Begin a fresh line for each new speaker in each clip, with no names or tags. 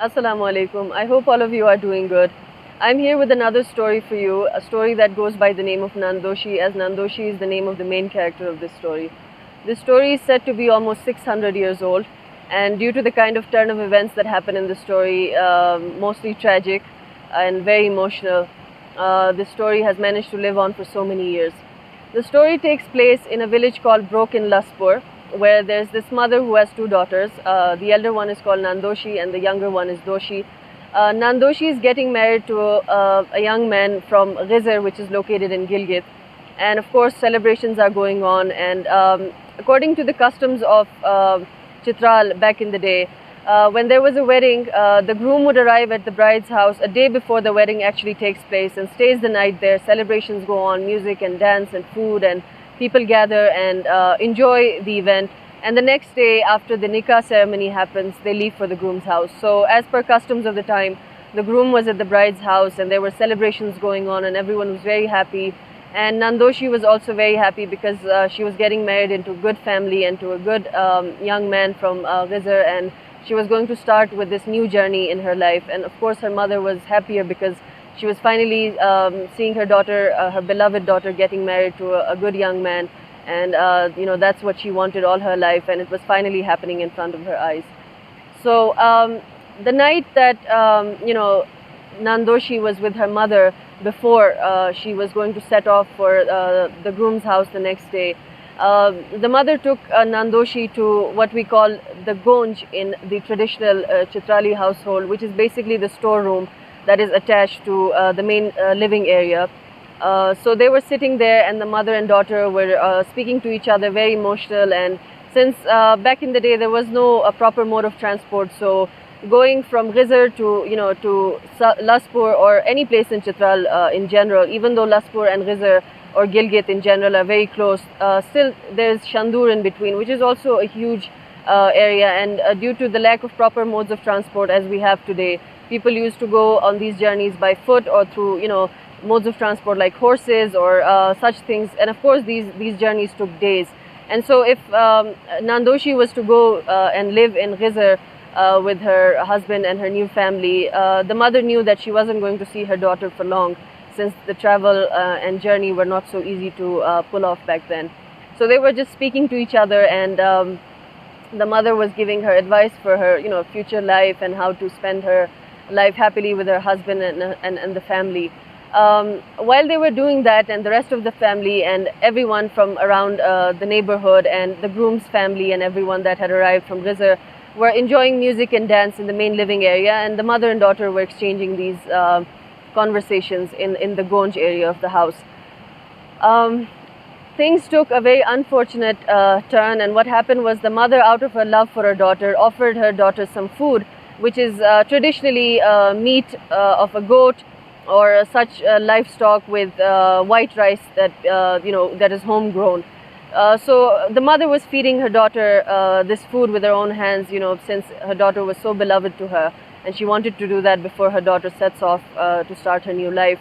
Assalamu alaikum. I hope all of you are doing good. I'm here with another story for you, a story that goes by the name of Nandoshi, as Nandoshi is the name of the main character of this story. This story is said to be almost 600 years old, and due to the kind of turn of events that happen in the story, mostly tragic and very emotional, this story has managed to live on for so many years. The story takes place in a village called Broken Laspur, where there's this mother who has two daughters. The elder one is called Nandoshi and the younger one is Doshi. Nandoshi is getting married to a young man from Ghizr, which is located in Gilgit. And of course, celebrations are going on. And according to the customs of Chitral back in the day, when there was a wedding, the groom would arrive at the bride's house a day before the wedding actually takes place and stays the night there. Celebrations go on, music and dance and food, and people gather and enjoy the event. And the next day, after the nikah ceremony happens, they leave for the groom's house. So as per customs of the time, the groom was at the bride's house and there were celebrations going on and everyone was very happy. And Nandoshi was also very happy because she was getting married into a good family and to a good young man from Ghizr, and she was going to start with this new journey in her life. And of course her mother was happier because she was finally seeing her daughter, her beloved daughter, getting married to a good young man. And that's what she wanted all her life, and it was finally happening in front of her eyes. So the night that Nandoshi was with her mother before she was going to set off for the groom's house the next day, the mother took Nandoshi to what we call the gonj in the traditional Chitrali household, which is basically the storeroom that is attached to the main living area. So they were sitting there, and the mother and daughter were speaking to each other, very emotional. And since back in the day there was no proper mode of transport, so going from Ghizr to Laspur or any place in Chitral in general, even though Laspur and Ghizr or Gilgit in general are very close, still there's Shandur in between, which is also a huge area. And due to the lack of proper modes of transport as we have today, people used to go on these journeys by foot or through modes of transport like horses or such things. And of course these journeys took days. And so if Nandoshi was to go and live in Ghizr with her husband and her new family, the mother knew that she wasn't going to see her daughter for long, since the travel and journey were not so easy to pull off back then. So they were just speaking to each other, and the mother was giving her advice for her future life and how to spend her life happily with her husband and the family. While they were doing that, and the rest of the family and everyone from around the neighborhood and the groom's family and everyone that had arrived from Ghizr were enjoying music and dance in the main living area, and the mother and daughter were exchanging these conversations in the gonj area of the house. Things took a very unfortunate turn, and what happened was the mother, out of her love for her daughter, offered her daughter some food, which is traditionally meat of a goat or such livestock with white rice that that is homegrown. So the mother was feeding her daughter this food with her own hands, since her daughter was so beloved to her, and she wanted to do that before her daughter sets off to start her new life.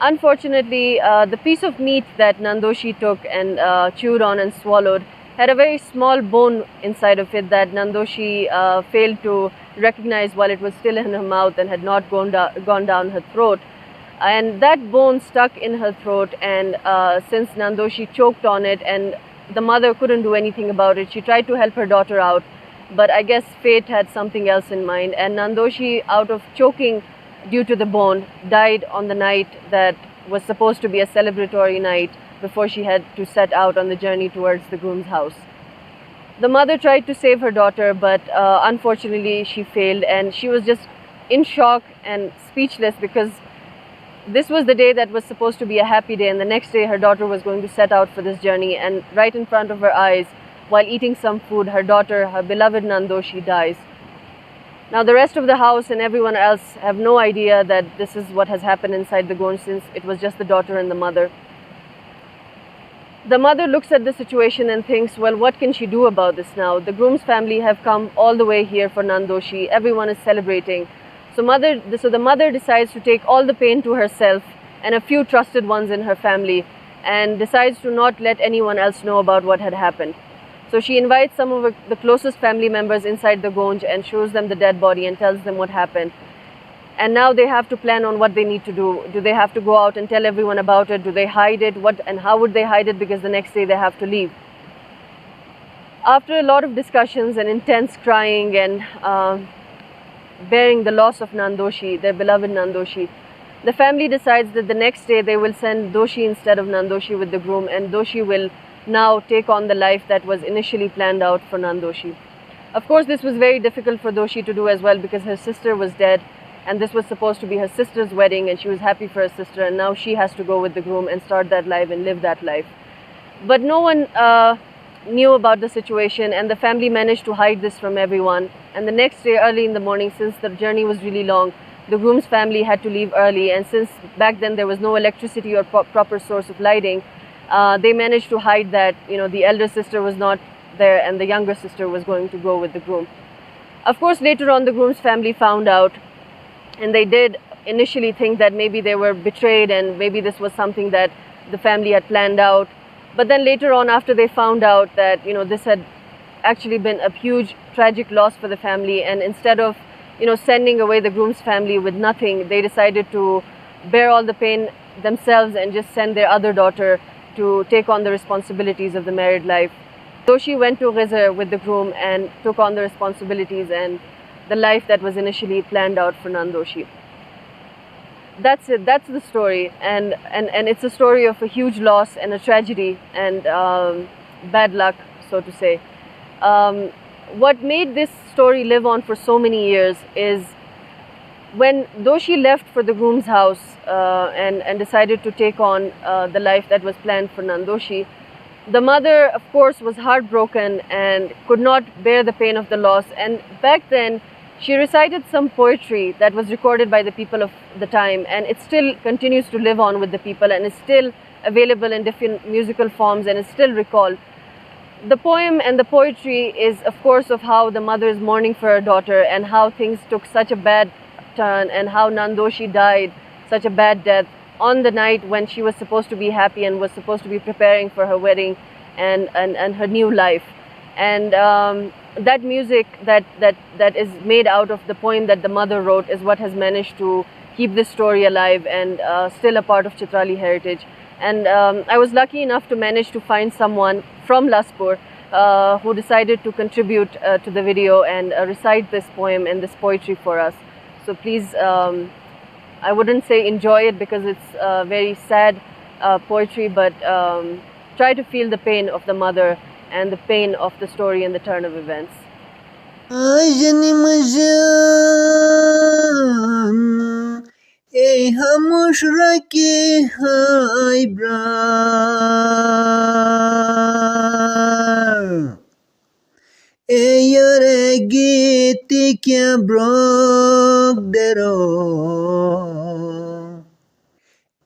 Unfortunately, the piece of meat that Nandoshi took and chewed on and swallowed had a very small bone inside of it that Nandoshi failed to recognize while it was still in her mouth and had not gone down her throat. And that bone stuck in her throat, and since Nandoshi choked on it and the mother couldn't do anything about it, she tried to help her daughter out, but I guess fate had something else in mind, and Nandoshi, out of choking due to the bone, died on the night that was supposed to be a celebratory night before she had to set out on the journey towards the groom's house. The mother tried to save her daughter, but unfortunately she failed, and she was just in shock and speechless, because this was the day that was supposed to be a happy day, and the next day her daughter was going to set out for this journey, and right in front of her eyes, while eating some food, her daughter, her beloved Nandoshi, dies. Now the rest of the house and everyone else have no idea that this is what has happened inside the gonj, since it was just the daughter and the mother. The mother looks at the situation and thinks, well, what can she do about this now? The groom's family have come all the way here for Nandoshi. Everyone is celebrating. So the mother decides to take all the pain to herself and a few trusted ones in her family, and decides to not let anyone else know about what had happened. So she invites some of the closest family members inside the gonj and shows them the dead body and tells them what happened. And now they have to plan on what they need to do. Do they have to go out and tell everyone about it? Do they hide it? What and how would they hide it? Because the next day they have to leave. After a lot of discussions and intense crying and bearing the loss of Nandoshi, their beloved Nandoshi, the family decides that the next day they will send Doshi instead of Nandoshi with the groom, and Doshi will now take on the life that was initially planned out for Nandoshi. Of course, this was very difficult for Doshi to do as well, because her sister was dead and this was supposed to be her sister's wedding and she was happy for her sister, and now she has to go with the groom and start that life and live that life. But no one knew about the situation, and the family managed to hide this from everyone. And the next day early in the morning, since the journey was really long, the groom's family had to leave early, and since back then there was no electricity or proper source of lighting, they managed to hide that, the elder sister was not there and the younger sister was going to go with the groom. Of course, later on the groom's family found out, and they did initially think that maybe they were betrayed and maybe this was something that the family had planned out. But then later on, after they found out that, this had actually been a huge tragic loss for the family, and instead of, sending away the groom's family with nothing, they decided to bear all the pain themselves and just send their other daughter to take on the responsibilities of the married life. So she went to Ghizr with the groom and took on the responsibilities and the life that was initially planned out for Nandoshi. That's it. That's the story, and it's a story of a huge loss and a tragedy and bad luck, so to say. What made this story live on for so many years is when Doshi left for the groom's house and decided to take on the life that was planned for Nandoshi, the mother, of course, was heartbroken and could not bear the pain of the loss. And back then, she recited some poetry that was recorded by the people of the time, and it still continues to live on with the people and is still available in different musical forms and is still recalled. The poem and the poetry is, of course, of how the mother is mourning for her daughter and how things took such a bad turn and how Nandoshi died such a bad death on the night when she was supposed to be happy and was supposed to be preparing for her wedding and her new life. And that music that is made out of the poem that the mother wrote is what has managed to keep this story alive and still a part of Chitrali heritage. And I was lucky enough to manage to find someone from Laspur who decided to contribute to the video and recite this poem and this poetry for us. So please, I wouldn't say enjoy it because it's very sad poetry, but try to feel the pain of the mother and the pain of the story and the turn of events.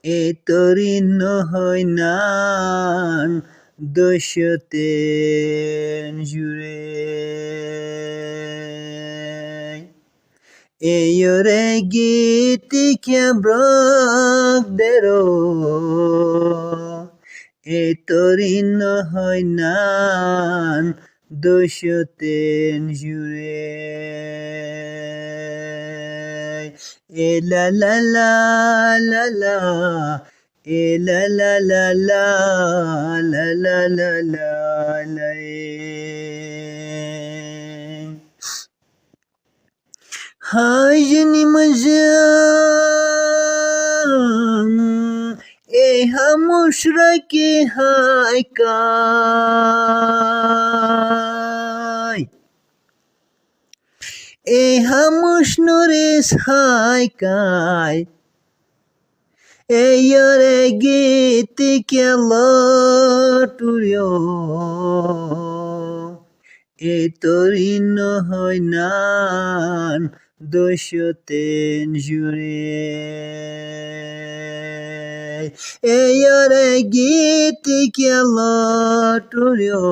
Etorin hoinan doshoten jure eyore giti kya brok dero etorin hoinan doshoten jure e la la la la la e la la la la la la la la la Hajni majam e hamushraki haikai e hamushnores haikai e yore giti kya loturyo e torino hoinan doshoten jure e yore giti kya loturyo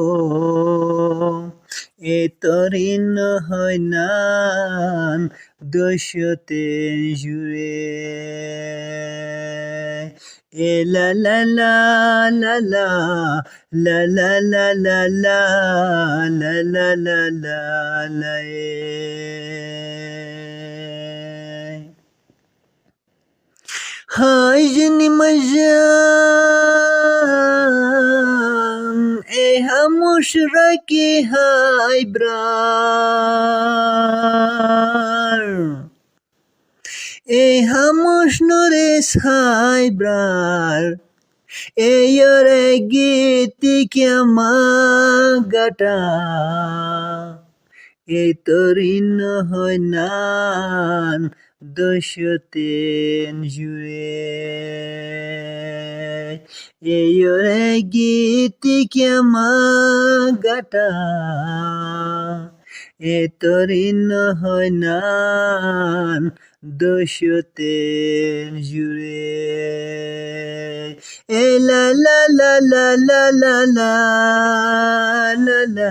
e torino hoinan doshoten jure la la la la la la la la la la la la la la la Hajni majan hamush raki hai brar hamush nores hai brar yore giti kya magata torin hoy nan doshoten jure yore giti kya magata torin hoy nan doshoten jure la la la la la la la la la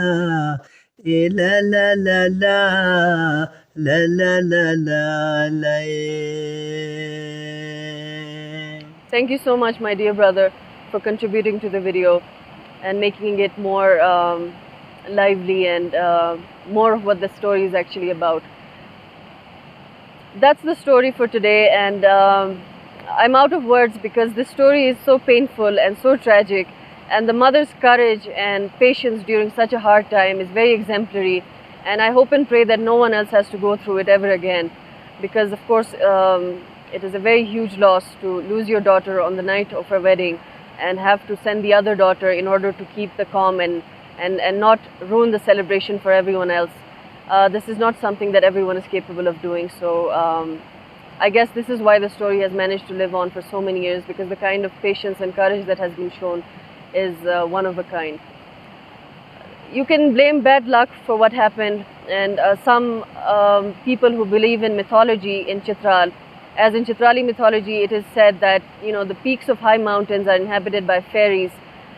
la la la la la la la la la
Thank you so much, my dear brother, for contributing to the video and making it more lively and more of what the story is actually about. That's the story for today, and I'm out of words because this story is so painful and so tragic, and the mother's courage and patience during such a hard time is very exemplary, and I hope and pray that no one else has to go through it ever again, because of course it is a very huge loss to lose your daughter on the night of her wedding and have to send the other daughter in order to keep the calm and not ruin the celebration for everyone else. This is not something that everyone is capable of doing, so I guess this is why the story has managed to live on for so many years, because the kind of patience and courage that has been shown is one of a kind. You can blame bad luck for what happened, and some people who believe in mythology in Chitral, as in Chitrali mythology, it is said that the peaks of high mountains are inhabited by fairies,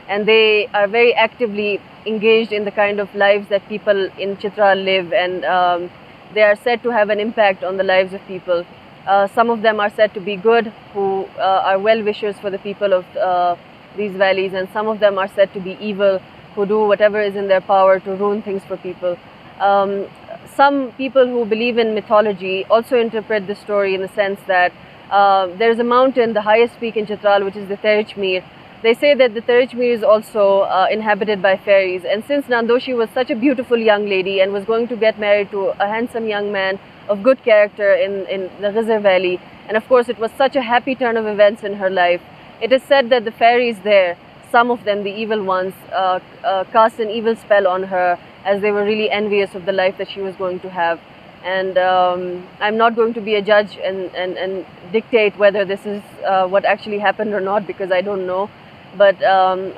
and they are very actively engaged in the kind of lives that people in Chitral live, and they are said to have an impact on the lives of people. Some of them are said to be good, who are well-wishers for the people of these valleys, and some of them are said to be evil, who do whatever is in their power to ruin things for people. Some people who believe in mythology also interpret this story in the sense that there is a mountain, the highest peak in Chitral, which is the Terichmir. They say that the Terichmir is also inhabited by fairies, and since Nandoshi was such a beautiful young lady and was going to get married to a handsome young man of good character in the Ghizar Valley, and of course it was such a happy turn of events in her life, it is said that the fairies there, some of them, the evil ones, cast an evil spell on her, as they were really envious of the life that she was going to have. And I'm not going to be a judge and dictate whether this is what actually happened or not, because I don't know. But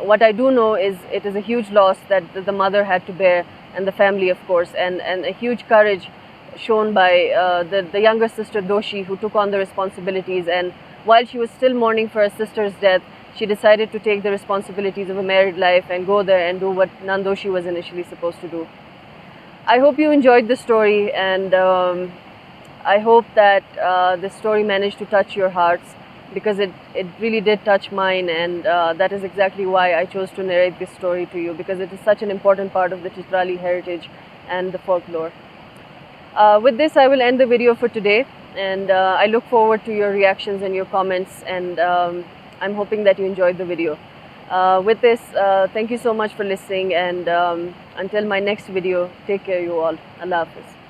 what I do know is it is a huge loss that the mother had to bear, and the family, of course, and a huge courage shown by the younger sister Doshi, who took on the responsibilities. And while she was still mourning for her sister's death, she decided to take the responsibilities of a married life and go there and do what Nandoshi was initially supposed to do. I hope you enjoyed the story, and I hope that this story managed to touch your hearts, because it really did touch mine, and that is exactly why I chose to narrate this story to you, because it is such an important part of the Chitrali heritage and the folklore. With this, I will end the video for today, and I look forward to your reactions and your comments, and I'm hoping that you enjoyed the video. With this, thank you so much for listening, and until my next video, take care you all. Allah Hafiz.